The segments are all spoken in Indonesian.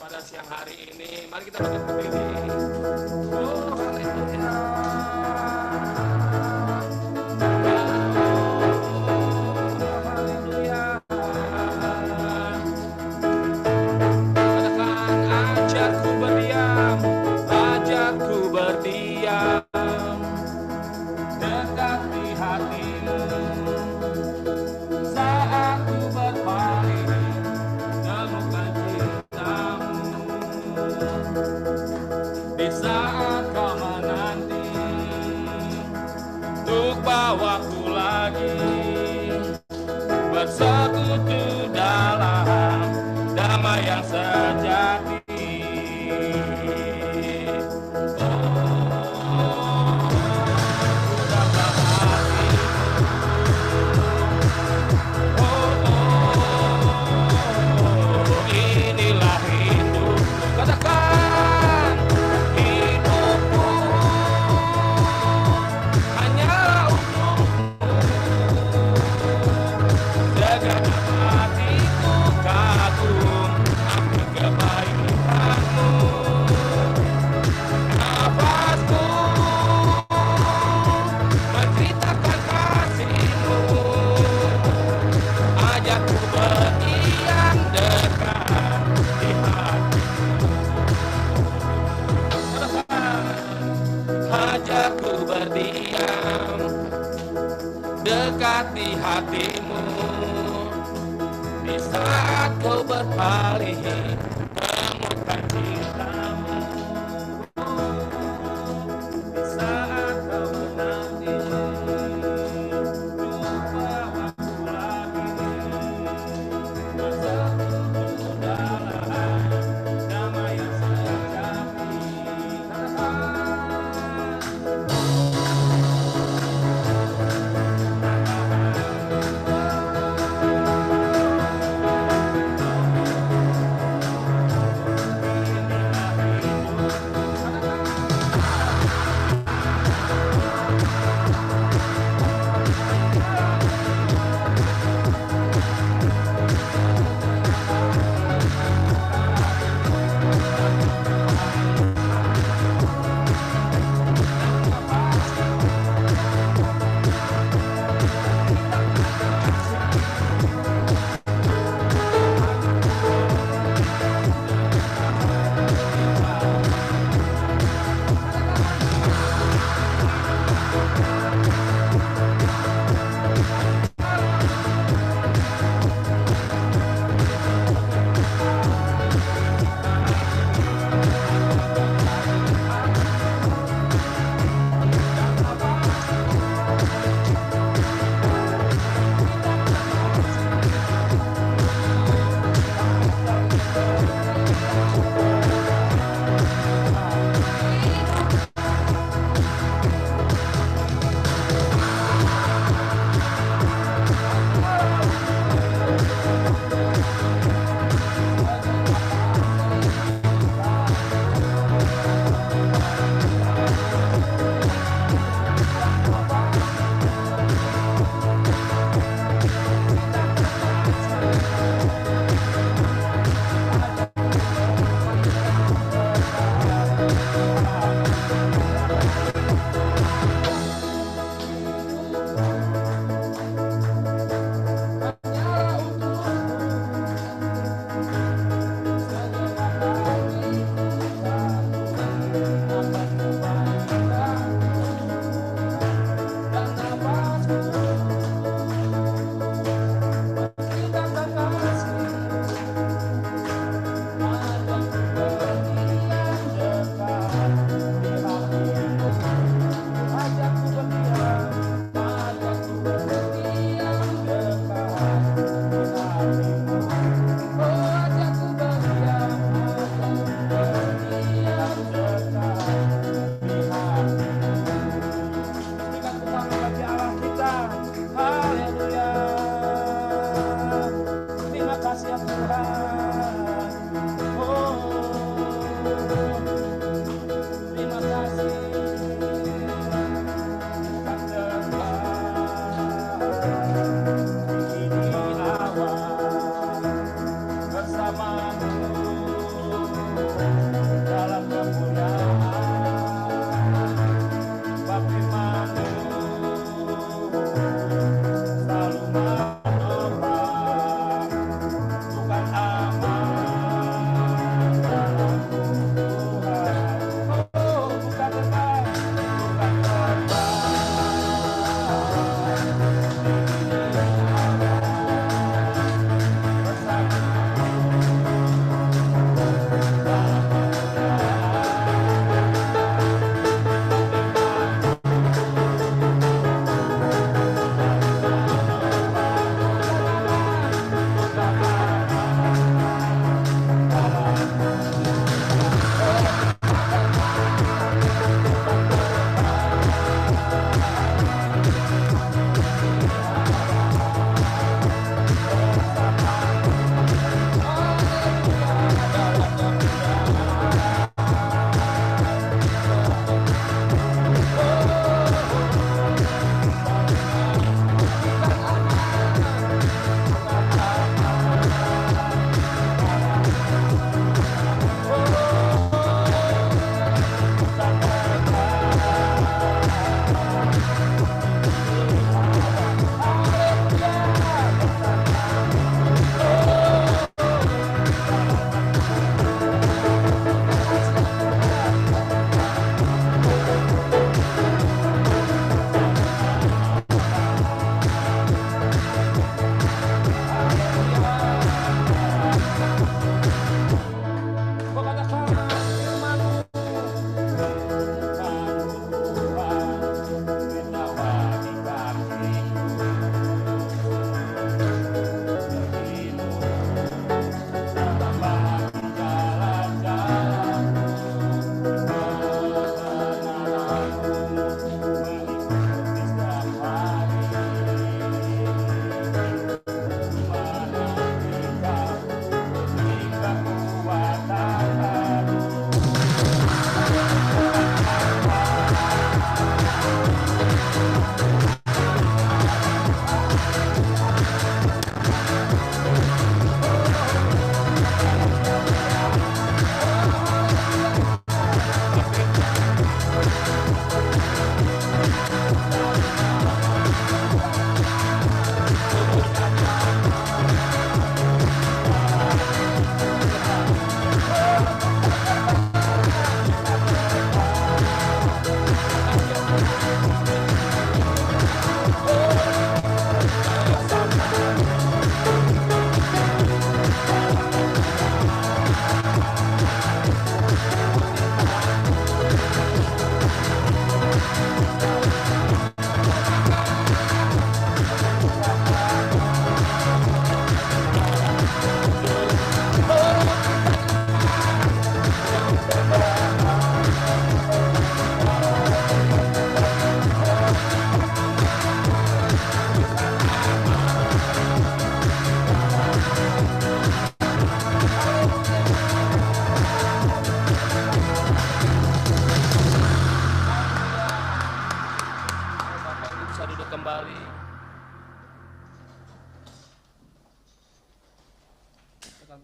pada siang hari ini. Mari kita berdiri. Oh, haleluya. Waktu lagi bersekutu dalam damai yang sejati. Inilah hidup, katakan hidupku hanyalah hatiku kagum akan kebaikanmu. Nafasku menceritakan kasihmu. Ajakku berdiam dekat di hatimu. Ajakku berdiam dekat di hatimu. Di saat kau berpaling, temukan cintamu. Di saat kau menanti, jumpa waktu lagi. Bersekutu dalam damai yang sejati.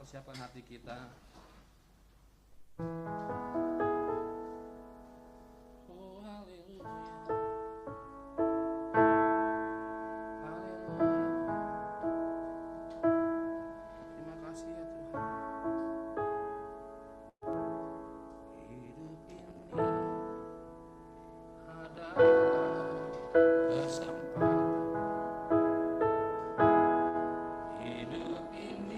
Persiapkan hati kita. Oh haleluya, haleluya. Terima kasih ya Tuhan. Hidup ini adalah kesempatan. Hidup ini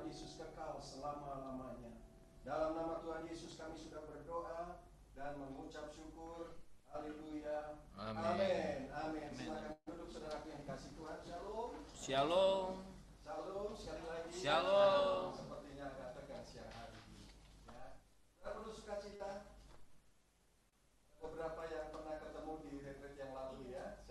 Tuhan Yesus kekal selama-lamanya. Dalam nama Tuhan Yesus kami sudah berdoa dan mengucap syukur. Haleluya. Amin. Amin. Silakan duduk saudaraku yang dikasih Tuhan. Shalom. Shalom. Shalom sekali lagi. Shalom. Sepertinya agak tegang siang hari ini. Ya. Kita perlu sukacita. Beberapa yang pernah ketemu di retreat yang lalu ya.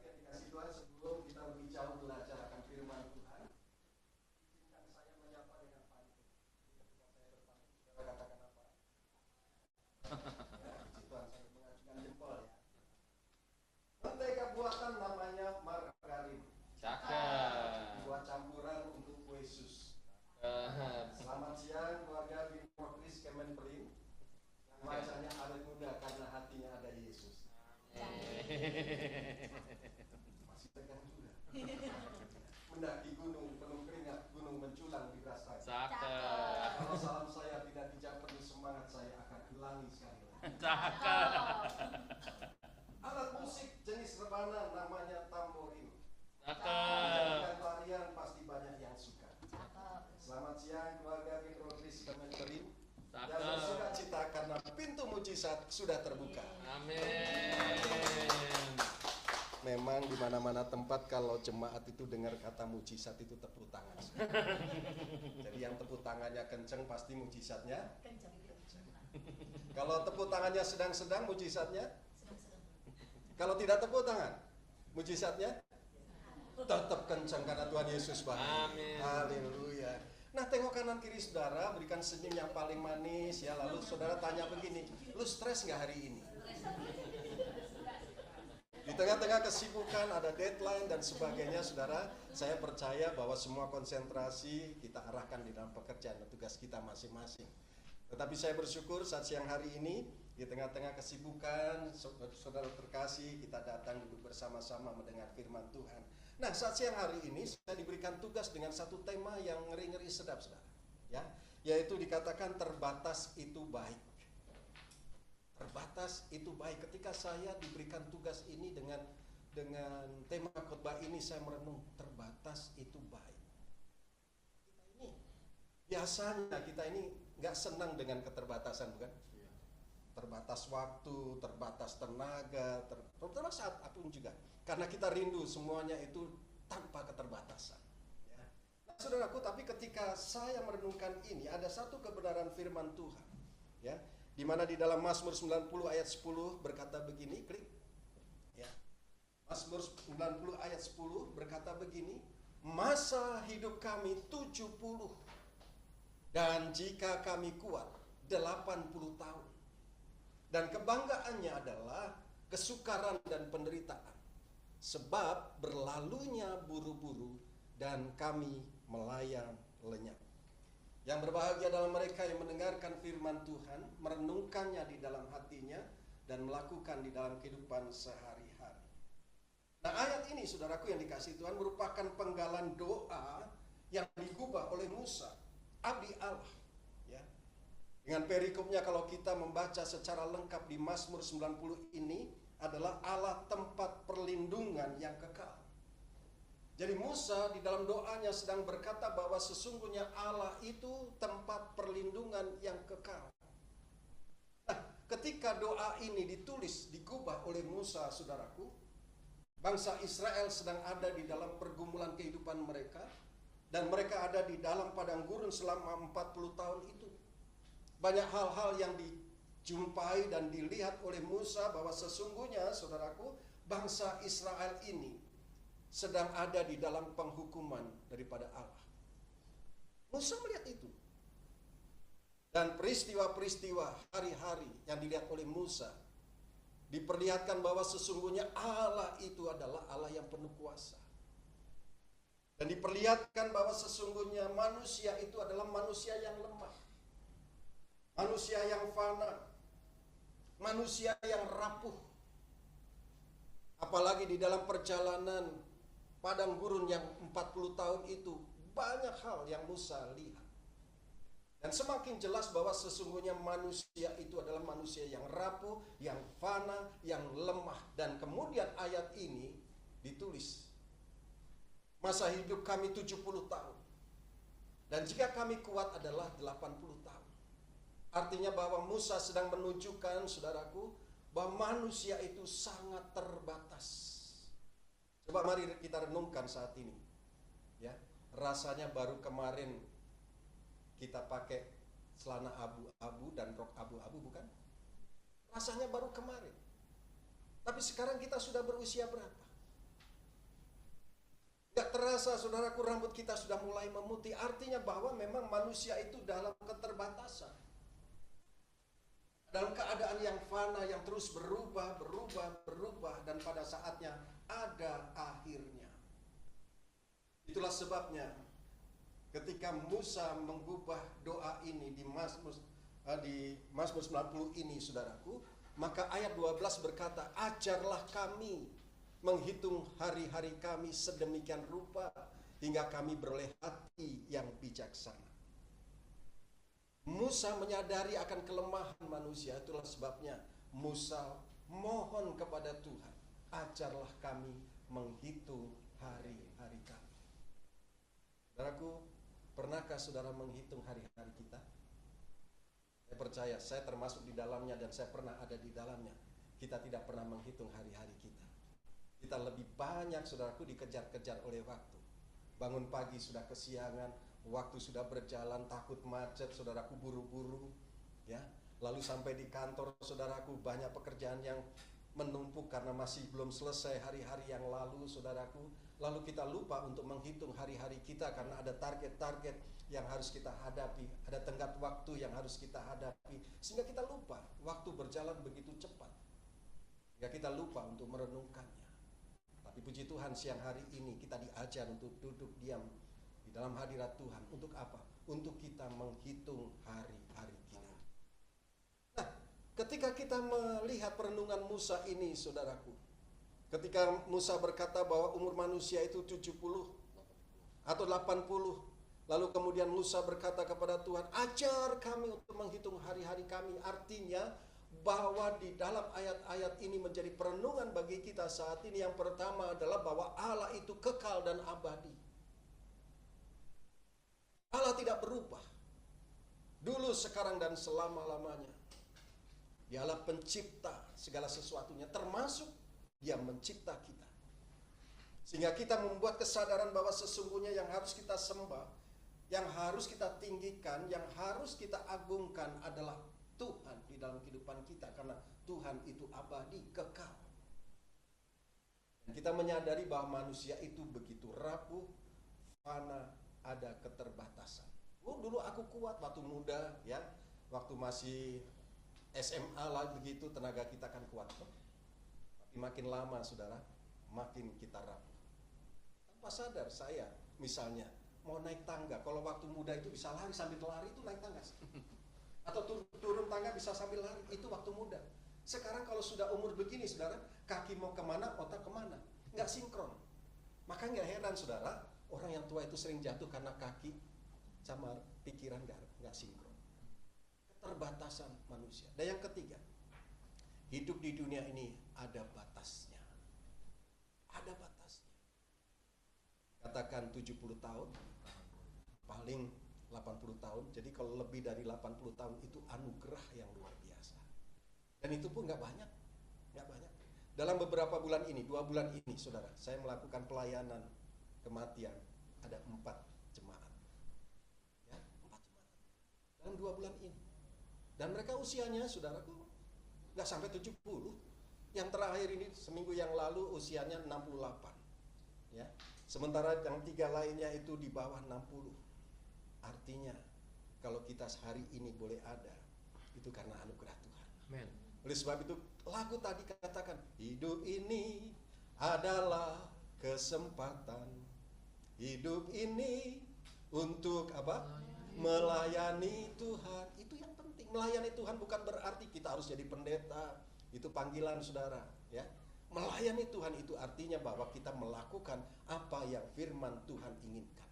Saya dikasih Tuhan, sebelum kita lebih jauh belajar akan firman Tuhan, izinkan saya menyapa dengan pantun. Ketika saya berpantun, saudara katakan apa? Ya, puji Tuhan, saya mengajukan jempol ya. Mentega buatan namanya margarin. Cakep. Buat campuran untuk kue sus. Cakep. Selamat siang keluarga Bintokris Kemenperin. Yang wajahnya awet muda karena hatinya ada Yesus. Masih tegang juga. Mendaki gunung penuh keringat, gunung menculang di rasanya. Cakep. Kalau salam saya tidak dijawab penuh semangat, saya akan ulangi sekali lagi. Cakep. Alat musik jenis rebana namanya tamborin. Cakep. Menjadikan tarian pasti banyak yang suka. Selamat siang keluarga Bintokris Kemenperin. Dan bersuka cita karena pintu mujizat sudah terbuka. Amin. Memang di mana-mana tempat kalau jemaat itu dengar kata mujizat itu tepuk tangan. Jadi yang tepuk tangannya kenceng pasti mujizatnya kenceng. Kalau tepuk tangannya sedang-sedang mujizatnya sedang-sedang. Kalau tidak tepuk tangan mujizatnya tetap kenceng karena Tuhan Yesus baik. Amin. Haleluya. Nah, tengok kanan kiri saudara, berikan senyum yang paling manis ya. Lalu saudara tanya begini, lu stres nggak hari ini? Di tengah-tengah kesibukan, ada deadline dan sebagainya, saudara, saya percaya bahwa semua konsentrasi kita arahkan di dalam pekerjaan dan tugas kita masing-masing. Tetapi saya bersyukur saat siang hari ini, di tengah-tengah kesibukan, saudara terkasih, kita datang duduk bersama-sama mendengar firman Tuhan. Nah, saat siang hari ini, saya diberikan tugas dengan satu tema yang ngeri-ngeri sedap, saudara. Ya, yaitu dikatakan terbatas itu baik. Terbatas itu baik. Ketika saya diberikan tugas ini dengan tema khotbah ini, saya merenung terbatas itu baik. Biasanya kita ini nggak senang dengan keterbatasan, bukan? Terbatas waktu, terbatas tenaga, terbatas apapun juga. Karena kita rindu semuanya itu tanpa keterbatasan. Ya. Nah, saudaraku, tapi ketika saya merenungkan ini, ada satu kebenaran firman Tuhan. Ya, di mana di dalam Mazmur 90 ayat 10 berkata begini, klik. Ya. Mazmur 90 ayat 10 berkata begini, masa hidup kami 70 dan jika kami kuat 80 tahun. Dan kebanggaannya adalah kesukaran dan penderitaan. Sebab berlalunya buru-buru dan kami melayang lenyap. Yang berbahagia adalah mereka yang mendengarkan firman Tuhan, merenungkannya di dalam hatinya, dan melakukan di dalam kehidupan sehari-hari. Nah, ayat ini, saudaraku yang dikasihi Tuhan, merupakan penggalan doa yang digubah oleh Musa, abdi Allah. Ya. Dengan perikopnya kalau kita membaca secara lengkap di Mazmur 90 ini adalah Allah tempat perlindungan yang kekal. Jadi Musa di dalam doanya sedang berkata bahwa sesungguhnya Allah itu tempat perlindungan yang kekal. Nah, ketika doa ini ditulis, digubah oleh Musa, saudaraku, bangsa Israel sedang ada di dalam pergumulan kehidupan mereka, dan mereka ada di dalam padang gurun selama 40 tahun itu. Banyak hal-hal yang dijumpai dan dilihat oleh Musa bahwa sesungguhnya, saudaraku, bangsa Israel ini sedang ada di dalam penghukuman daripada Allah. Musa melihat itu. Dan peristiwa-peristiwa hari-hari yang dilihat oleh Musa diperlihatkan bahwa sesungguhnya Allah itu adalah Allah yang penuh kuasa. Dan diperlihatkan bahwa sesungguhnya manusia itu adalah manusia yang lemah. Manusia yang fana. Manusia yang rapuh. Apalagi di dalam perjalanan padang gurun yang 40 tahun itu, banyak hal yang Musa lihat. Dan semakin jelas bahwa sesungguhnya manusia itu adalah manusia yang rapuh, yang fana, yang lemah. Dan kemudian ayat ini ditulis, masa hidup kami 70 tahun. Dan jika kami kuat adalah 80 tahun. Artinya bahwa Musa sedang menunjukkan, saudaraku, bahwa manusia itu sangat terbatas. Coba mari kita renungkan saat ini. Ya, rasanya baru kemarin kita pakai celana abu-abu dan rok abu-abu, bukan? Rasanya baru kemarin. Tapi sekarang kita sudah berusia berapa? Gak terasa, saudaraku, rambut kita sudah mulai memutih. Artinya bahwa memang manusia itu dalam keterbatasan. Dalam keadaan yang fana, yang terus berubah. Dan pada saatnya ada akhirnya. Itulah sebabnya ketika Musa mengubah doa ini di Mazmur 90 ini, saudaraku, maka ayat 12 berkata, ajarlah kami menghitung hari-hari kami sedemikian rupa hingga kami beroleh hati yang bijaksana. Musa menyadari akan kelemahan manusia, itulah sebabnya Musa mohon kepada Tuhan, ajarlah kami menghitung hari-hari kami. Saudaraku, pernahkah saudara menghitung hari-hari kita? Saya percaya, saya termasuk di dalamnya dan saya pernah ada di dalamnya. Kita tidak pernah menghitung hari-hari kita. Kita lebih banyak, saudaraku, dikejar-kejar oleh waktu. Bangun pagi sudah kesiangan, waktu sudah berjalan, takut macet, saudaraku, buru-buru, ya. Lalu sampai di kantor, saudaraku, banyak pekerjaan yang menumpuk karena masih belum selesai hari-hari yang lalu, saudaraku. Lalu kita lupa untuk menghitung hari-hari kita karena ada target-target yang harus kita hadapi, ada tenggat waktu yang harus kita hadapi, sehingga kita lupa, waktu berjalan begitu cepat, sehingga kita lupa untuk merenungkannya. Tapi puji Tuhan, siang hari ini kita diajar untuk duduk diam di dalam hadirat Tuhan. Untuk apa? Untuk kita menghitung hari-hari kita. Nah, ketika kita melihat perenungan Musa ini, saudaraku, ketika Musa berkata bahwa umur manusia itu 70 atau 80, lalu kemudian Musa berkata kepada Tuhan, ajar kami untuk menghitung hari-hari kami. Artinya bahwa di dalam ayat-ayat ini menjadi perenungan bagi kita saat ini. Yang pertama adalah bahwa Allah itu kekal dan abadi. Allah tidak berubah, dulu, sekarang, dan selama-lamanya. Dialah pencipta segala sesuatunya, termasuk Dia mencipta kita. Sehingga kita membuat kesadaran bahwa sesungguhnya yang harus kita sembah, yang harus kita tinggikan, yang harus kita agungkan adalah Tuhan di dalam kehidupan kita. Karena Tuhan itu abadi, kekal. Dan kita menyadari bahwa manusia itu begitu rapuh, fana, ada keterbatasan. Dulu aku kuat waktu muda, ya, waktu masih SMA lah begitu, tenaga kita kan kuat. Tapi makin lama, saudara, makin kita rapuh. Tanpa sadar saya, misalnya mau naik tangga, kalau waktu muda itu bisa lari sambil lari, itu naik tangga. Atau turun tangga bisa sambil lari, itu waktu muda. Sekarang kalau sudah umur begini, saudara, kaki mau kemana, otak kemana, nggak sinkron. Maka nggak heran, saudara, orang yang tua itu sering jatuh karena kaki sama pikiran nggak sinkron. Keterbatasan manusia. Dan yang ketiga, hidup di dunia ini ada batasnya. Ada batasnya. Katakan 70 tahun, paling 80 tahun. Jadi kalau lebih dari 80 tahun itu anugerah yang luar biasa. Dan itu pun nggak banyak. Nggak banyak. Dalam beberapa bulan ini, 2 bulan ini, saudara, saya melakukan pelayanan kematian. Ada 4 jemaat. Ya, 4 jemaat. Dalam 2 bulan ini. Dan mereka usianya, saudaraku, nggak sampai 70. Yang terakhir ini seminggu yang lalu usianya 68. Ya. Sementara yang 3 lainnya itu di bawah 60. Artinya kalau kita hari ini boleh ada, itu karena anugerah Tuhan. Amen. Oleh sebab itu lagu tadi katakan, hidup ini adalah kesempatan. Hidup ini untuk apa? Melayani Tuhan. Itu yang penting. Melayani Tuhan bukan berarti kita harus jadi pendeta. Itu panggilan, saudara, ya. Melayani Tuhan itu artinya bahwa kita melakukan apa yang firman Tuhan inginkan.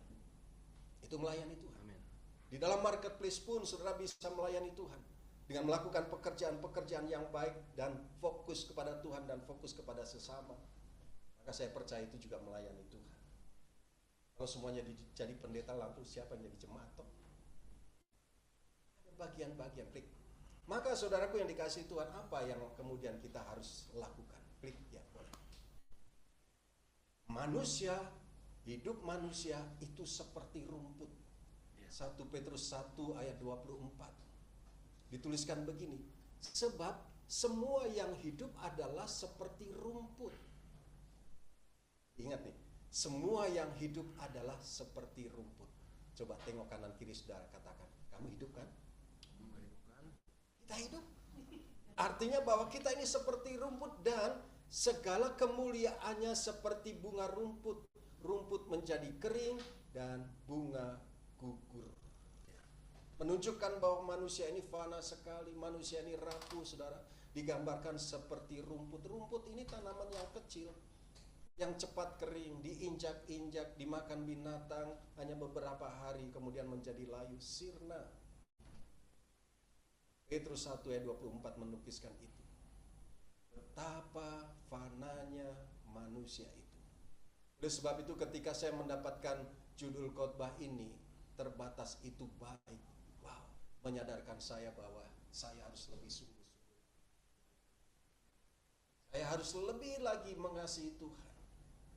Itu melayani Tuhan. Amen. Di dalam marketplace pun saudara bisa melayani Tuhan dengan melakukan pekerjaan-pekerjaan yang baik dan fokus kepada Tuhan dan fokus kepada sesama. Maka saya percaya itu juga melayani Tuhan. Kalau semuanya jadi pendeta, lalu siapa yang jadi jemaat? Ada bagian-bagian, klik. Maka saudaraku yang dikasihi Tuhan, apa yang kemudian kita harus lakukan? Klik, ya boleh. Manusia, hidup manusia itu seperti rumput. 1 Petrus 1 ayat 24. Dituliskan begini, sebab semua yang hidup adalah seperti rumput. Ingat nih, semua yang hidup adalah seperti rumput. Coba tengok kanan kiri saudara, katakan, kamu hidup kan? Kita hidup. Artinya bahwa kita ini seperti rumput dan segala kemuliaannya seperti bunga rumput. Rumput menjadi kering dan bunga gugur. Menunjukkan bahwa manusia ini fana sekali, manusia ini rapuh, saudara. Digambarkan seperti rumput. Rumput ini tanaman yang kecil, yang cepat kering, diinjak-injak, dimakan binatang, hanya beberapa hari kemudian menjadi layu, sirna. Petrus 1 ayat 24 melukiskan itu. Betapa fananya manusia itu. Oleh sebab itu ketika saya mendapatkan judul khotbah ini, terbatas itu baik. Wow, menyadarkan saya bahwa saya harus lebih sungguh-sungguh. Saya harus lebih lagi mengasihi Tuhan.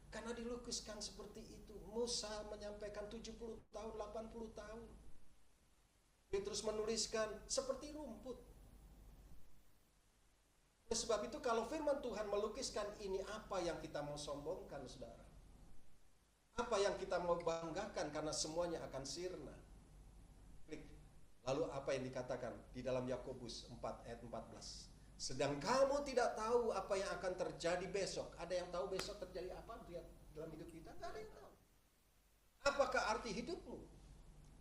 Karena dilukiskan seperti itu. Musa menyampaikan 70 tahun, 80 tahun. Petrus menuliskan seperti rumput. Oleh sebab itu kalau firman Tuhan melukiskan ini, apa yang kita mau sombongkan, saudara? Apa yang kita mau banggakan karena semuanya akan sirna? Klik. Lalu apa yang dikatakan di dalam Yakobus 4 ayat 14? Sedang kamu tidak tahu apa yang akan terjadi besok. Ada yang tahu besok terjadi apa dalam hidup kita? Tidak ada yang tahu. Apakah arti hidupmu?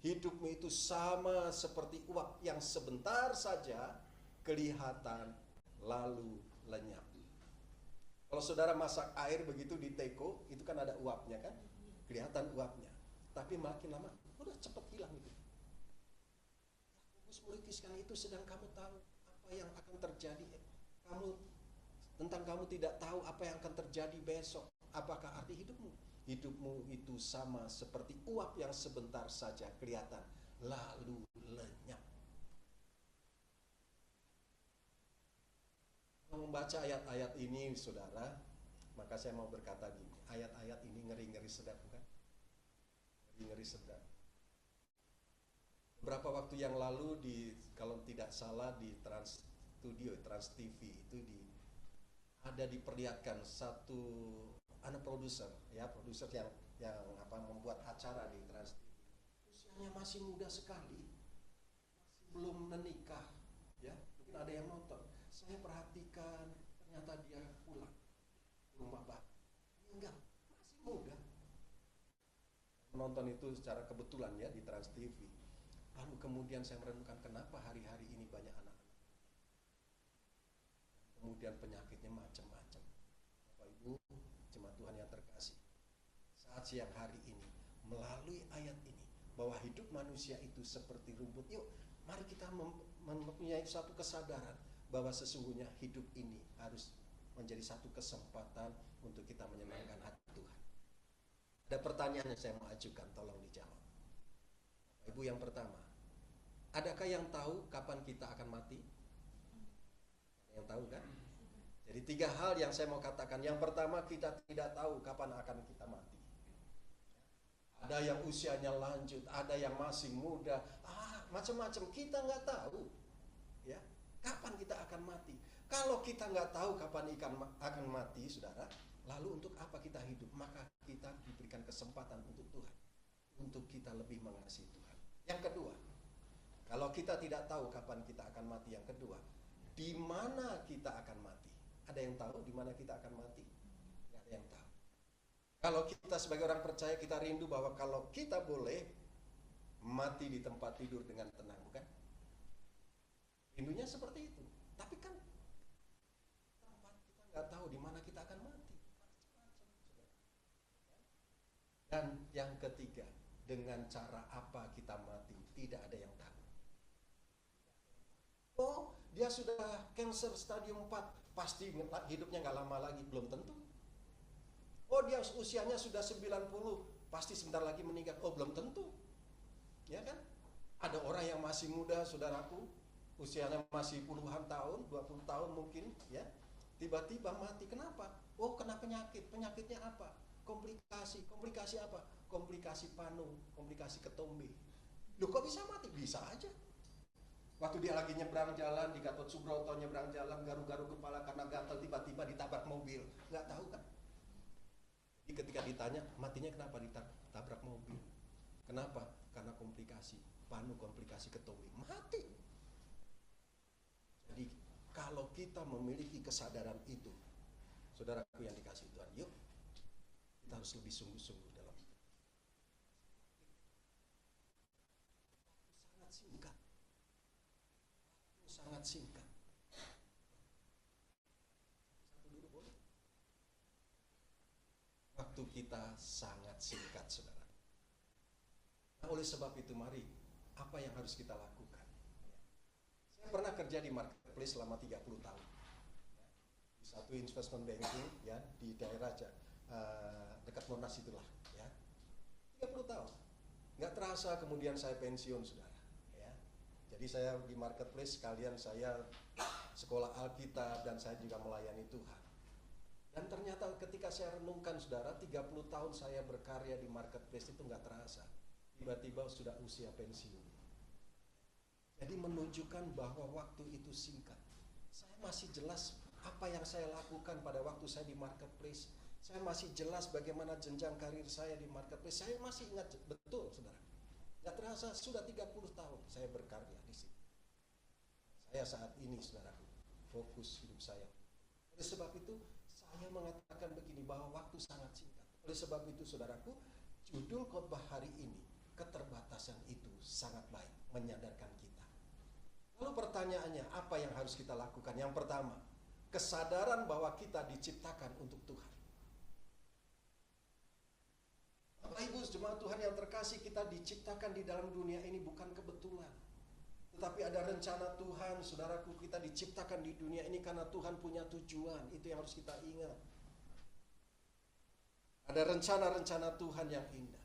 Hidupmu itu sama seperti uap yang sebentar saja kelihatan lalu lenyap. Kalau saudara masak air begitu di teko, itu kan ada uapnya kan? Kelihatan uapnya. Tapi makin lama, udah cepat hilang itu. Yakobus melukiskan itu sedang kamu tahu apa yang akan terjadi. Kamu tidak tahu apa yang akan terjadi besok. Apakah arti hidupmu? Hidupmu itu sama seperti uap yang sebentar saja kelihatan lalu lenyap. Membaca ayat-ayat ini, saudara, maka saya mau berkata gini, ayat-ayat ini ngeri-ngeri sedap, bukan? Ngeri-ngeri sedap. Beberapa waktu yang lalu kalau tidak salah di Trans Studio, Trans TV itu ada diperlihatkan satu anak produser, ya produser yang membuat acara di Trans TV. Usianya masih muda sekali, masih belum menikah, ya mungkin ada yang nonton. Saya perhatikan, ternyata dia pulang ke rumah bapak, meninggal, masih muda. Menonton itu secara kebetulan ya di Trans TV. Lalu kemudian saya merenungkan kenapa hari-hari ini banyak anak-anak. Kemudian penyakitnya macam-macam. Bapak Ibu, jemaat Tuhan yang terkasih. Saat siang hari ini, melalui ayat ini, bahwa hidup manusia itu seperti rumput. Yuk, mari kita mempunyai satu kesadaran bahwa sesungguhnya hidup ini harus menjadi satu kesempatan untuk kita menyenangkan hati Tuhan. Ada pertanyaan yang saya mau ajukan, tolong dijawab. Bapak Ibu, yang pertama, adakah yang tahu kapan kita akan mati? Yang tahu kan? Jadi 3 hal yang saya mau katakan. Yang pertama, kita tidak tahu kapan akan kita mati. Ada yang usianya lanjut, ada yang masih muda, macam-macam, kita nggak tahu. Ya. Kapan kita akan mati? Kalau kita nggak tahu kapan akan mati, saudara, lalu untuk apa kita hidup? Maka kita diberikan kesempatan untuk Tuhan, untuk kita lebih mengasihi Tuhan. Yang kedua, kalau kita tidak tahu kapan kita akan mati, yang kedua, di mana kita akan mati? Ada yang tahu di mana kita akan mati? Nggak ada yang tahu. Kalau kita sebagai orang percaya, kita rindu bahwa kalau kita boleh mati di tempat tidur dengan tenang, bukan? Rindunya seperti itu. Tapi kan tempat kita nggak tahu di mana kita akan mati. Dan yang ketiga, dengan cara apa kita mati, tidak ada yang tahu. Oh, dia sudah cancer stadium 4, pasti hidupnya nggak lama lagi, belum tentu. Oh, dia usianya sudah 90, pasti sebentar lagi meninggal, oh belum tentu. Ya kan? Ada orang yang masih muda, saudaraku, usianya masih puluhan tahun, 20 tahun mungkin, ya. Tiba-tiba mati, kenapa? Oh, kena penyakit. Penyakitnya apa? Komplikasi. Komplikasi apa? Komplikasi panu, komplikasi ketombe. Loh, kok bisa mati? Bisa aja. Waktu dia lagi nyebrang jalan di Gatot Subroto, nyebrang jalan, garu-garu kepala karena gatal, tiba-tiba ditabrak mobil. Nggak tahu kan? Jadi ketika ditanya, matinya kenapa ditabrak mobil? Kenapa? Karena komplikasi panu, komplikasi ketombe. Mati. Jadi kalau kita memiliki kesadaran itu, saudaraku yang dikasih Tuhan, yuk kita harus lebih sungguh-sungguh dalam hidup. Sangat singkat. Sangat singkat. Satu dulu boleh? Waktu kita sangat singkat, saudara. Nah, oleh sebab itu mari, apa yang harus kita lakukan? Saya pernah kerja di marketplace selama 30 tahun. Di satu investment banking, ya, di daerah dekat Monas itulah, ya. 30 tahun. Nggak terasa kemudian saya pensiun, saudara. Ya. Jadi saya di marketplace sekalian saya sekolah Alkitab dan saya juga melayani Tuhan. Dan ternyata ketika saya renungkan, saudara, 30 tahun saya berkarya di marketplace itu nggak terasa. Tiba-tiba sudah usia pensiun. Jadi menunjukkan bahwa waktu itu singkat. Saya masih jelas apa yang saya lakukan pada waktu saya di marketplace. Saya masih jelas bagaimana jenjang karir saya di marketplace. Saya masih ingat betul, saudara. Nggak terasa sudah 30 tahun saya berkarya di sini. Saya saat ini, saudaraku, fokus hidup saya. Oleh sebab itu, saya mengatakan begini, bahwa waktu sangat singkat. Oleh sebab itu, saudaraku, judul khotbah hari ini, keterbatasan itu sangat baik, menyadarkan kita. Lalu pertanyaannya, apa yang harus kita lakukan? Yang pertama, kesadaran bahwa kita diciptakan untuk Tuhan. Bapak Ibu jemaat Tuhan yang terkasih, kita diciptakan di dalam dunia ini bukan kebetulan. Tetapi ada rencana Tuhan, saudaraku, kita diciptakan di dunia ini karena Tuhan punya tujuan. Itu yang harus kita ingat. Ada rencana-rencana Tuhan yang indah.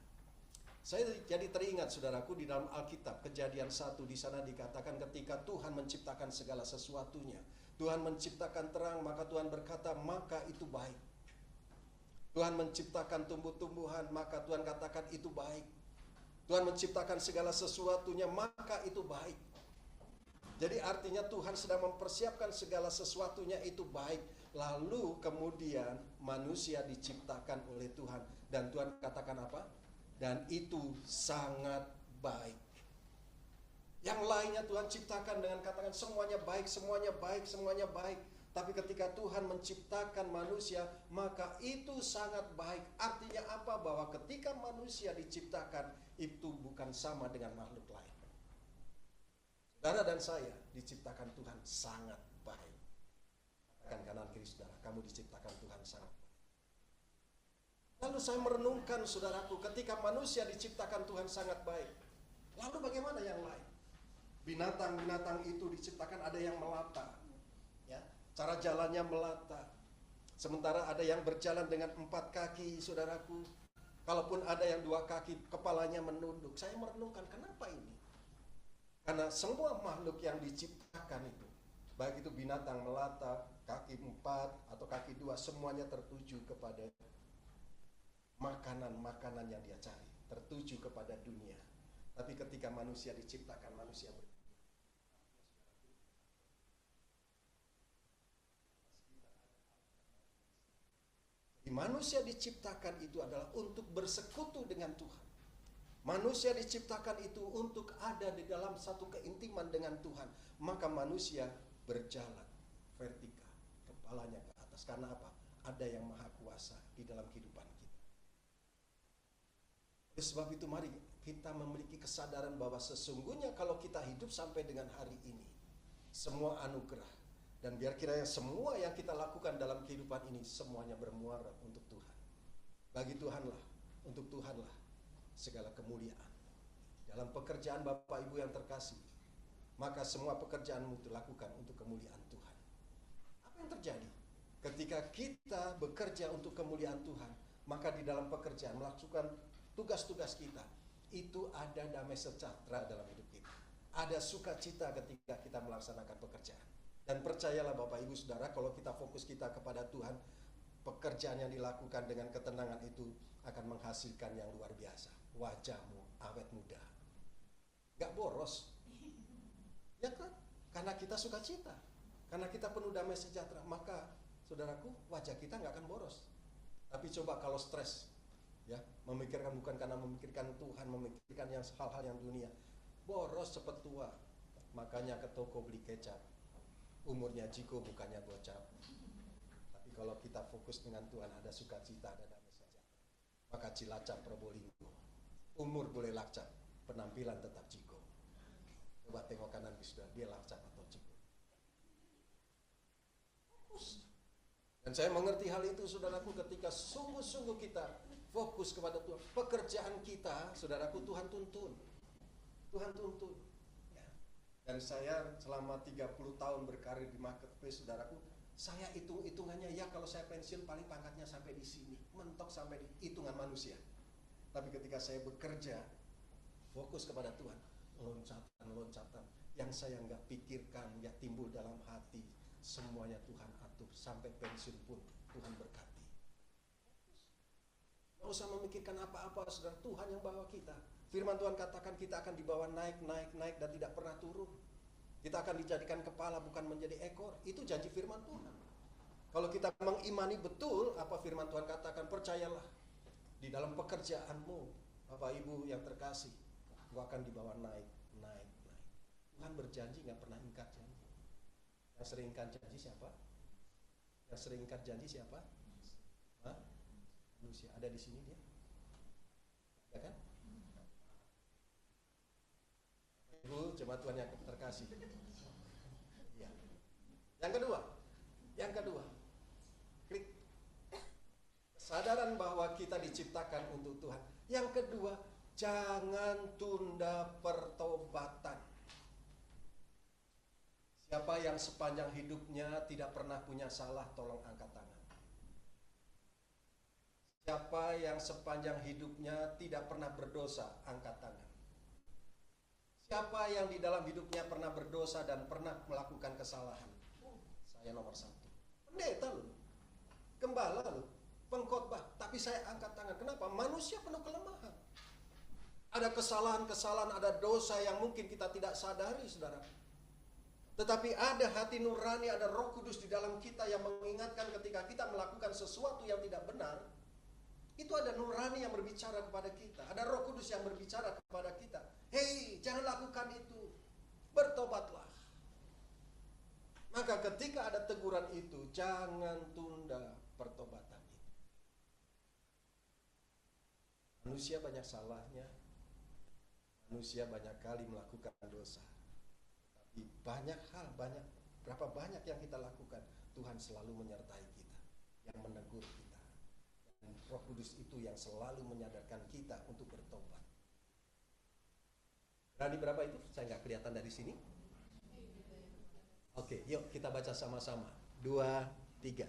Saya jadi teringat, saudaraku, di dalam Alkitab, Kejadian 1, di sana dikatakan ketika Tuhan menciptakan segala sesuatunya. Tuhan menciptakan terang, maka Tuhan berkata, maka itu baik. Tuhan menciptakan tumbuh-tumbuhan, maka Tuhan katakan itu baik. Tuhan menciptakan segala sesuatunya, maka itu baik. Jadi artinya Tuhan sedang mempersiapkan segala sesuatunya itu baik. Lalu kemudian manusia diciptakan oleh Tuhan. Dan Tuhan katakan apa? Dan itu sangat baik. Yang lainnya Tuhan ciptakan dengan katakan semuanya baik, semuanya baik, semuanya baik. Tapi ketika Tuhan menciptakan manusia, maka itu sangat baik. Artinya apa? Bahwa ketika manusia diciptakan, itu bukan sama dengan makhluk lain. Saudara dan saya diciptakan Tuhan sangat baik. Katakan kanan kiri saudara, kamu diciptakan Tuhan sangat baik. Lalu saya merenungkan, saudaraku, ketika manusia diciptakan Tuhan sangat baik. Lalu bagaimana yang lain? Binatang-binatang itu diciptakan ada yang melata. Ya, cara jalannya melata. Sementara ada yang berjalan dengan 4 kaki, saudaraku. Kalaupun ada yang 2 kaki, kepalanya menunduk. Saya merenungkan, kenapa ini? Karena semua makhluk yang diciptakan itu, baik itu binatang melata, kaki 4 atau kaki 2, semuanya tertuju kepada makanan-makanan yang dia cari, tertuju kepada dunia. Tapi ketika manusia diciptakan, manusia manusia diciptakan itu adalah untuk bersekutu dengan Tuhan. Manusia diciptakan itu untuk ada di dalam satu keintiman dengan Tuhan. Maka manusia berjalan vertikal, kepalanya ke atas. Karena apa? Ada yang maha kuasa di dalam kehidupan kita. Oleh sebab itu mari kita memiliki kesadaran bahwa sesungguhnya kalau kita hidup sampai dengan hari ini, semua anugerah. Dan biar kiranya semua yang kita lakukan dalam kehidupan ini semuanya bermuara untuk Tuhan. Bagi Tuhanlah, untuk Tuhanlah. segala kemuliaan. Dalam pekerjaan Bapak Ibu yang terkasih, maka semua pekerjaanmu dilakukan untuk kemuliaan Tuhan. Apa yang terjadi? Ketika kita bekerja untuk kemuliaan Tuhan, maka di dalam pekerjaan melakukan tugas-tugas kita, itu ada damai sejahtera dalam hidup kita. Ada sukacita ketika kita melaksanakan pekerjaan. Dan percayalah Bapak Ibu Saudara, kalau kita fokus kita kepada Tuhan, pekerjaan yang dilakukan dengan ketenangan itu akan menghasilkan yang luar biasa. Wajahmu awet muda, gak boros, ya kan? Karena kita sukacita, karena kita penuh damai sejahtera, maka saudaraku, wajah kita gak akan boros. Tapi coba kalau stres, ya, memikirkan bukan karena memikirkan Tuhan, memikirkan yang hal-hal yang dunia, boros cepet tua. Makanya ke toko beli kecap, umurnya jiko bukannya gocap. Tapi kalau kita fokus dengan Tuhan, ada sukacita, ada damai sejahtera. Maka Cilacap Probolinggo, umur boleh lacap, penampilan tetap jiko. Coba tengok kanan saudara, dia lacap atau jiko. Fokus. Dan saya mengerti hal itu saudaraku, ketika sungguh-sungguh kita fokus kepada Tuhan. Pekerjaan kita, saudaraku, Tuhan tuntun. Tuhan tuntun. Ya. Dan saya selama 30 tahun berkarir di marketplace, saudaraku, saya hitung-hitungannya, ya kalau saya pensiun paling pangkatnya sampai di sini, mentok sampai di hitungan manusia. Tapi ketika saya bekerja, fokus kepada Tuhan, loncatan yang saya nggak pikirkan, ya timbul dalam hati, semuanya Tuhan atur, sampai pensiun pun Tuhan berkati. Nggak usah memikirkan apa-apa, saudara. Tuhan yang bawa kita. Firman Tuhan katakan kita akan dibawa naik dan tidak pernah turun. Kita akan dijadikan kepala, bukan menjadi ekor. Itu janji firman Tuhan. Kalau kita mengimani betul apa firman Tuhan katakan, percayalah, di dalam pekerjaanmu, Bapak Ibu yang terkasih, engkau akan dibawa naik. Tuhan berjanji, nggak pernah ingkar janji. Yang sering ingkar janji siapa? Yang sering ingkar janji siapa? Hah? Manusia. Ada di sini dia? Ada kan? Ibu, jemaat Tuhan yang terkasih. Ya. Yang kedua, klik. Kesadaran bahwa kita diciptakan untuk Tuhan. Yang kedua, jangan tunda pertobatan. Siapa yang sepanjang hidupnya tidak pernah punya salah, tolong angkat tangan. Siapa yang sepanjang hidupnya tidak pernah berdosa, angkat tangan. Siapa yang di dalam hidupnya pernah berdosa dan pernah melakukan kesalahan? Saya nomor 1. Pendeta loh, gembala loh, pengkhotbah, tapi saya angkat tangan. Kenapa? Manusia penuh kelemahan. Ada kesalahan-kesalahan, ada dosa yang mungkin kita tidak sadari, saudara. Tetapi ada hati nurani, ada Roh Kudus di dalam kita yang mengingatkan ketika kita melakukan sesuatu yang tidak benar. Itu ada nurani yang berbicara kepada kita. Ada Roh Kudus yang berbicara kepada kita. Hei, jangan lakukan itu. Bertobatlah. Maka ketika ada teguran itu, jangan tunda pertobatan itu. Manusia banyak salahnya. Manusia banyak kali melakukan dosa. Tapi berapa banyak yang kita lakukan, Tuhan selalu menyertai kita, yang menegur kita. Dan Roh Kudus itu yang selalu menyadarkan kita untuk bertobat. Berani berapa itu? Saya nggak kelihatan dari sini. Oke, yuk kita baca sama-sama. 2, 3.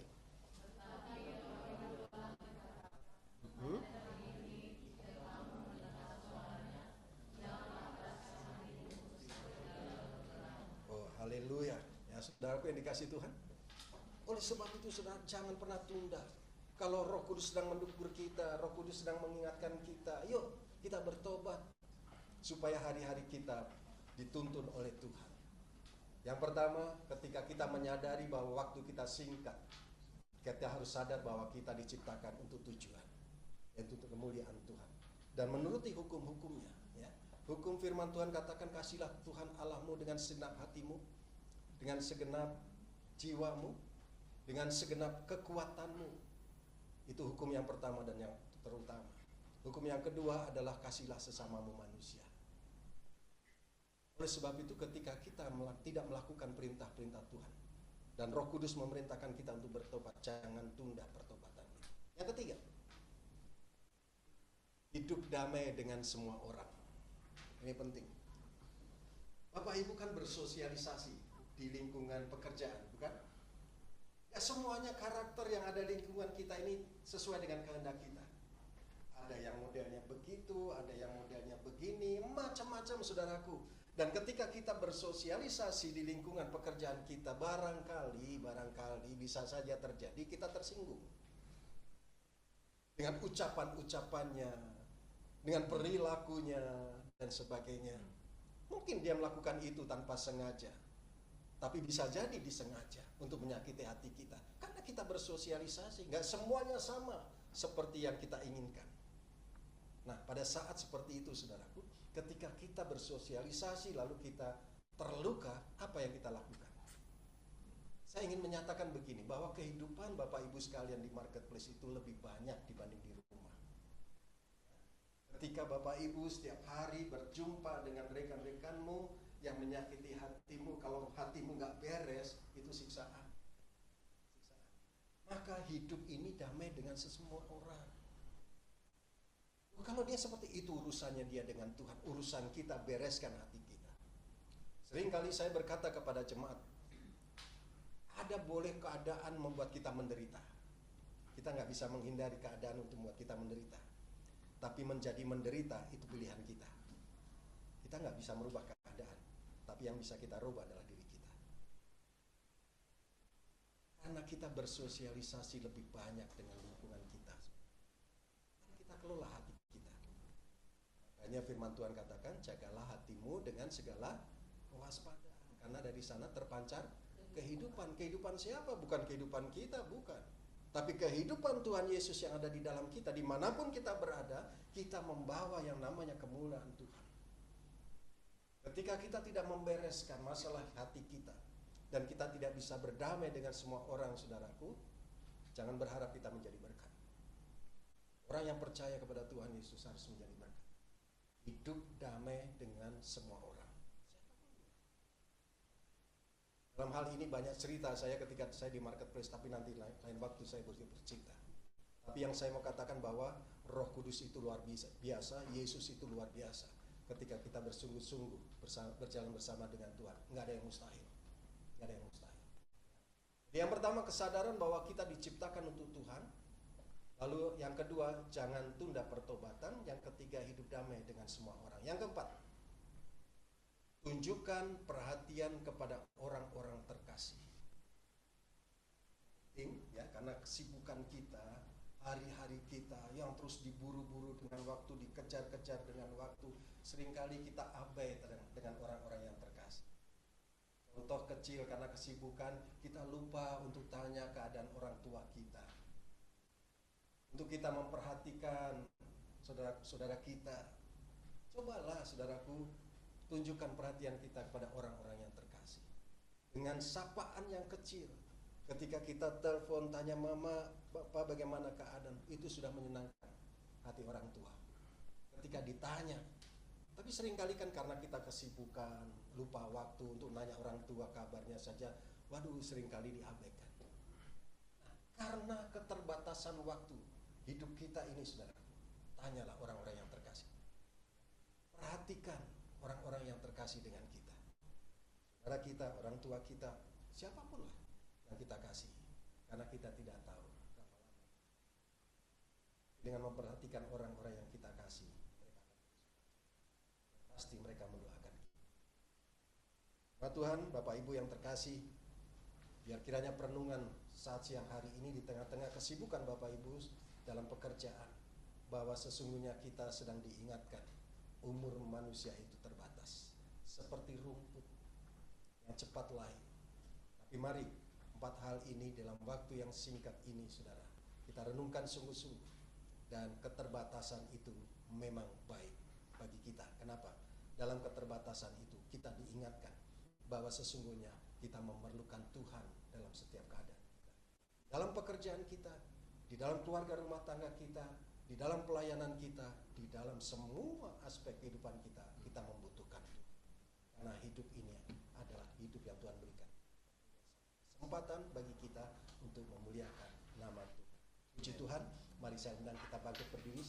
Oh, haleluya. Ya, saudaraku yang dikasih Tuhan. Oleh sebab itu, saudara, jangan pernah tunda. Kalau Roh Kudus sedang mendukung kita, Roh Kudus sedang mengingatkan kita, yuk kita bertobat. Supaya hari-hari kita dituntun oleh Tuhan. Yang pertama, ketika kita menyadari bahwa waktu kita singkat, kita harus sadar bahwa kita diciptakan untuk tujuan, yaitu untuk kemuliaan Tuhan. Dan menuruti hukum-hukumnya. Ya. Hukum firman Tuhan katakan, kasihlah Tuhan Allahmu dengan segenap hatimu, dengan segenap jiwamu, dengan segenap kekuatanmu. Itu hukum yang pertama dan yang terutama. Hukum yang kedua adalah kasihlah sesamamu manusia. Oleh sebab itu ketika kita tidak melakukan perintah-perintah Tuhan dan Roh Kudus memerintahkan kita untuk bertobat, jangan tunda pertobatan. Yang ketiga, hidup damai dengan semua orang. Ini penting. Bapak Ibu kan bersosialisasi di lingkungan pekerjaan, bukan? Ya, semuanya karakter yang ada di lingkungan kita ini sesuai dengan kehendak kita. Ada yang modelnya begitu, ada yang modelnya begini, macam-macam saudaraku. Dan ketika kita bersosialisasi di lingkungan pekerjaan kita, barangkali bisa saja terjadi kita tersinggung. Dengan ucapan-ucapannya, dengan perilakunya, dan sebagainya. Mungkin dia melakukan itu tanpa sengaja. Tapi bisa jadi disengaja untuk menyakiti hati kita. Karena kita bersosialisasi, nggak semuanya sama seperti yang kita inginkan. Nah, pada saat seperti itu, saudaraku, ketika kita bersosialisasi lalu kita terluka, apa yang kita lakukan? Saya ingin menyatakan begini, bahwa kehidupan Bapak Ibu sekalian di marketplace itu lebih banyak dibanding di rumah. Ketika Bapak Ibu setiap hari berjumpa dengan rekan-rekanmu yang menyakiti hatimu, kalau hatimu nggak beres, itu siksaan. Maka hidup ini damai dengan semua orang. Kalau dia seperti itu urusannya dia dengan Tuhan, urusan kita bereskan hati kita. Seringkali saya berkata kepada jemaat, ada boleh keadaan membuat kita menderita. Kita nggak bisa menghindari keadaan untuk membuat kita menderita. Tapi menjadi menderita itu pilihan kita. Kita nggak bisa merubah keadaan, tapi yang bisa kita rubah adalah diri kita. Karena kita bersosialisasi lebih banyak dengan lingkungan kita. Kita kelola hati kita. Makanya firman Tuhan katakan, jagalah hatimu dengan segala kewaspadaan. Karena dari sana terpancar kehidupan. Kehidupan siapa? Bukan kehidupan kita, bukan. Tapi kehidupan Tuhan Yesus yang ada di dalam kita, dimanapun kita berada, kita membawa yang namanya kemuliaan Tuhan. Ketika kita tidak membereskan masalah hati kita, dan kita tidak bisa berdamai dengan semua orang, saudaraku, jangan berharap kita menjadi berkat. Orang yang percaya kepada Tuhan Yesus harus menjadi berkat. Hidup damai dengan semua orang. Dalam hal ini banyak cerita saya ketika saya di marketplace, tapi nanti lain waktu saya bercerita. Tapi yang saya mau katakan bahwa Roh Kudus itu luar biasa, Yesus itu luar biasa. Ketika kita bersungguh-sungguh berjalan bersama dengan Tuhan, nggak ada yang mustahil. Nggak ada yang mustahil. Yang pertama, kesadaran bahwa kita diciptakan untuk Tuhan. Lalu yang kedua, jangan tunda pertobatan. Yang ketiga, hidup damai dengan semua orang. Yang keempat, tunjukkan perhatian kepada orang-orang terkasih. Penting ya, karena kesibukan kita, hari-hari kita yang terus diburu-buru dengan waktu, dikejar-kejar dengan waktu, seringkali kita abai dengan orang-orang yang terkasih. Contoh kecil, karena kesibukan kita lupa untuk tanya keadaan orang tua kita. Untuk kita memperhatikan saudara-saudara kita. Cobalah saudaraku, tunjukkan perhatian kita kepada orang-orang yang terkasih. Dengan sapaan yang kecil. Ketika kita telepon, tanya mama, papa bagaimana keadaan, itu sudah menyenangkan hati orang tua. Ketika ditanya, tapi seringkali kan karena kita kesibukan, lupa waktu untuk nanya orang tua kabarnya saja, waduh seringkali diabaikan. Nah, karena keterbatasan waktu, hidup kita ini saudara, tanyalah orang-orang yang terkasih. Perhatikan orang-orang yang terkasih dengan kita. Saudara kita, orang tua kita, siapapun lah yang kita kasih. Karena kita tidak tahu berapa lama. Dengan memperhatikan orang-orang yang kita kasih, pasti mereka mendoakan kita. Bapak Tuhan, Bapak Ibu yang terkasih, biar kiranya perenungan saat siang hari ini di tengah-tengah kesibukan Bapak Ibu dalam pekerjaan, bahwa sesungguhnya kita sedang diingatkan umur manusia itu terbatas, seperti rumput yang cepat layu. Tapi mari 4 hal ini dalam waktu yang singkat ini, saudara, kita renungkan sungguh-sungguh. Dan keterbatasan itu memang baik bagi kita. Kenapa? Dalam keterbatasan itu kita diingatkan bahwa sesungguhnya kita memerlukan Tuhan dalam setiap keadaan. Dalam pekerjaan kita, di dalam keluarga rumah tangga kita, di dalam pelayanan kita, di dalam semua aspek kehidupan kita, kita membutuhkan Tuhan. Karena hidup ini adalah hidup yang Tuhan berikan. Kesempatan bagi kita untuk memuliakan nama Tuhan. Puji Tuhan, mari saya undang kita bangkit berdiri.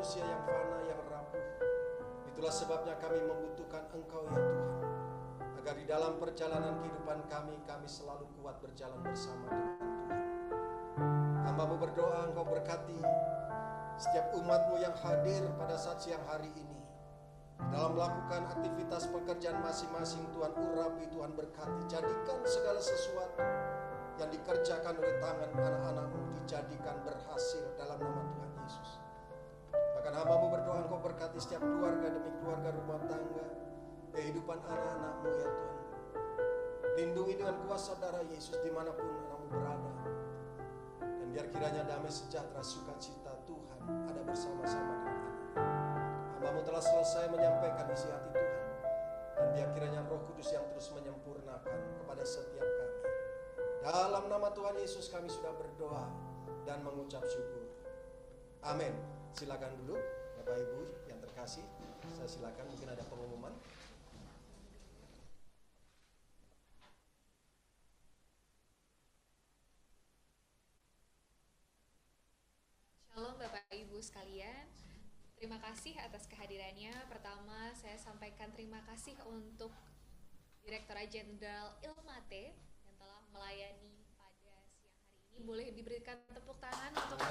manusia yang fana, yang rapuh. Itulah sebabnya kami membutuhkan Engkau ya Tuhan, agar di dalam perjalanan kehidupan kami selalu kuat berjalan bersama dengan Tuhan. Hamba-Mu berdoa Engkau berkati setiap umat-Mu yang hadir pada saat siang hari ini dalam melakukan aktivitas pekerjaan masing-masing. Tuhan urapi, Tuhan berkati, jadikan segala sesuatu yang dikerjakan oleh tangan anak-anak-Mu dijadikan berhasil dalam nama Tuhan Yesus. Bahkan hamba-Mu berdoa Engkau berkati setiap keluarga demi keluarga, rumah tangga, kehidupan anak-anak-Mu ya Tuhan. Lindungi dengan kuasa darah Yesus dimanapun anak-Mu berada. Dan biar kiranya damai sejahtera sukacita Tuhan ada bersama-sama dengan anak. Hamba-Mu telah selesai menyampaikan isi hati Tuhan. Dan biar kiranya Roh Kudus yang terus menyempurnakan kepada setiap kami. Dalam nama Tuhan Yesus kami sudah berdoa dan mengucap syukur. Amin. Silakan dulu Bapak Ibu yang terkasih. Saya silakan, mungkin ada pengumuman. Shalom Bapak Ibu sekalian. Terima kasih atas kehadirannya. Pertama, saya sampaikan terima kasih untuk Direktorat Jenderal Ilmate yang telah melayani pada siang hari ini. Boleh diberikan tepuk tangan untuk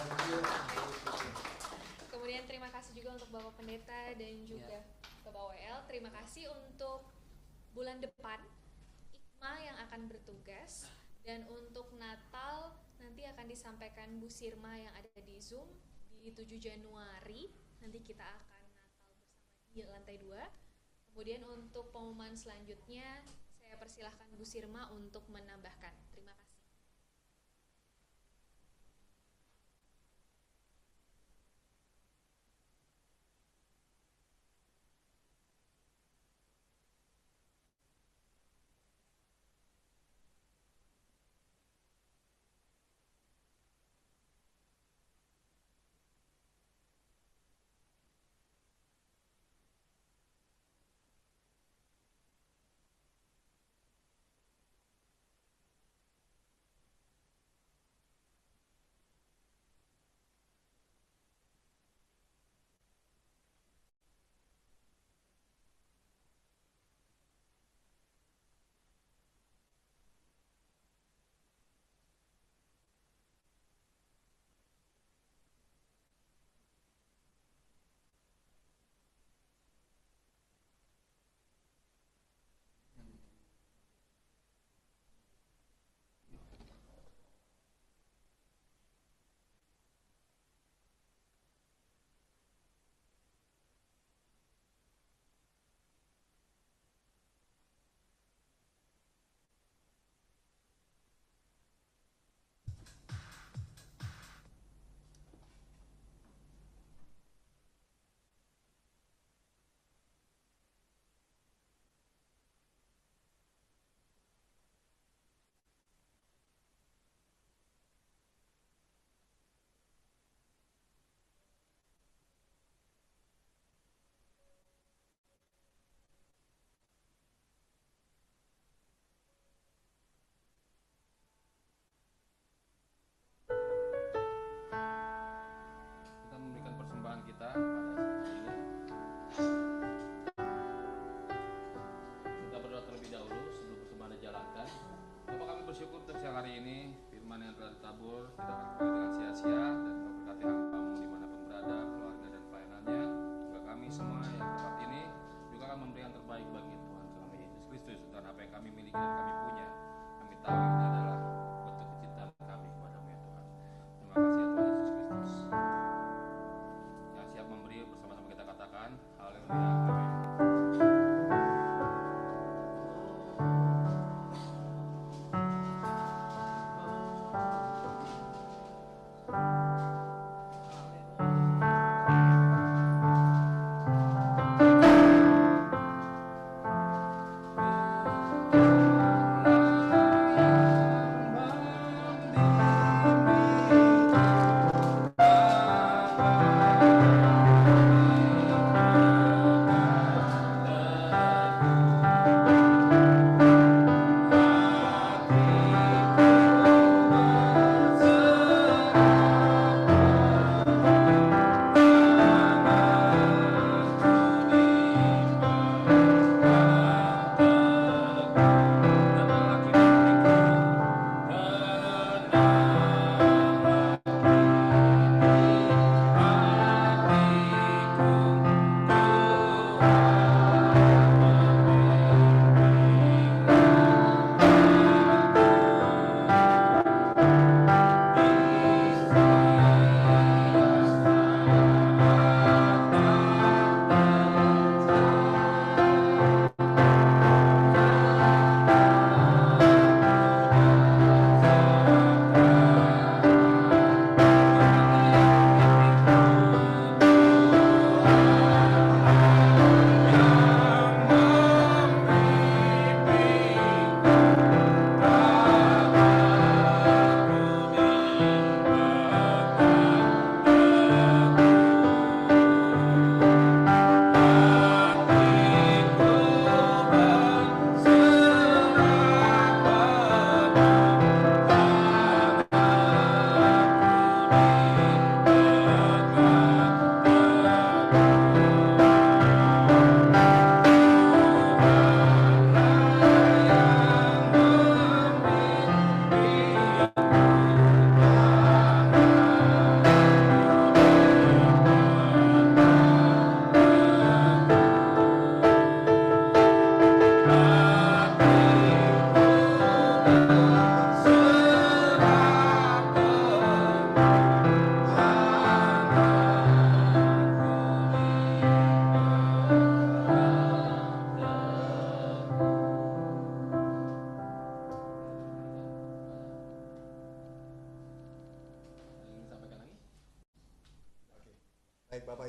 Kemudian terima kasih juga untuk Bapak Pendeta dan juga Bapak WL. Terima kasih untuk bulan depan IKMA yang akan bertugas, dan untuk Natal nanti akan disampaikan Bu Sirma yang ada di Zoom di 7 Januari. Nanti kita akan Natal bersama di lantai 2. Kemudian untuk pengumuman selanjutnya saya persilahkan Bu Sirma untuk menambahkan. Terima kasih.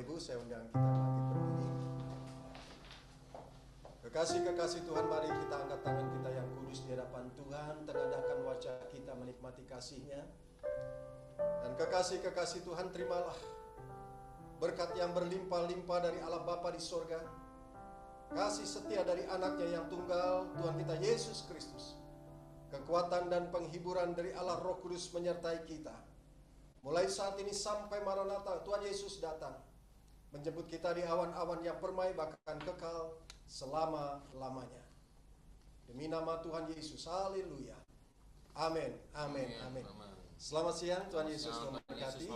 Ibu, saya undang kita bangkit berdiri. Kekasih-kekasih Tuhan, mari kita angkat tangan kita yang kudus di hadapan Tuhan, tengadahkan wajah kita menikmati kasih-Nya. Dan kekasih-kekasih Tuhan, terimalah berkat yang berlimpah-limpah dari Allah Bapa di sorga, kasih setia dari anaknya yang tunggal, Tuhan kita Yesus Kristus, kekuatan dan penghiburan dari Allah Roh Kudus menyertai kita. Mulai saat ini sampai Maranatha, Tuhan Yesus datang, menjemput kita di awan-awan yang permai bahkan kekal selama-lamanya. Demi nama Tuhan Yesus, haleluya. Amin, amin, amin. Selamat siang, Tuhan Yesus memberkati.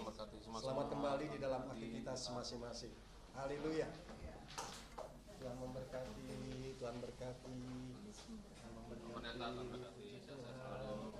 Selamat kembali di dalam aktivitas masing-masing. Haleluya. Tuhan memberkati, Tuhan berkati. Tuhan memberkati.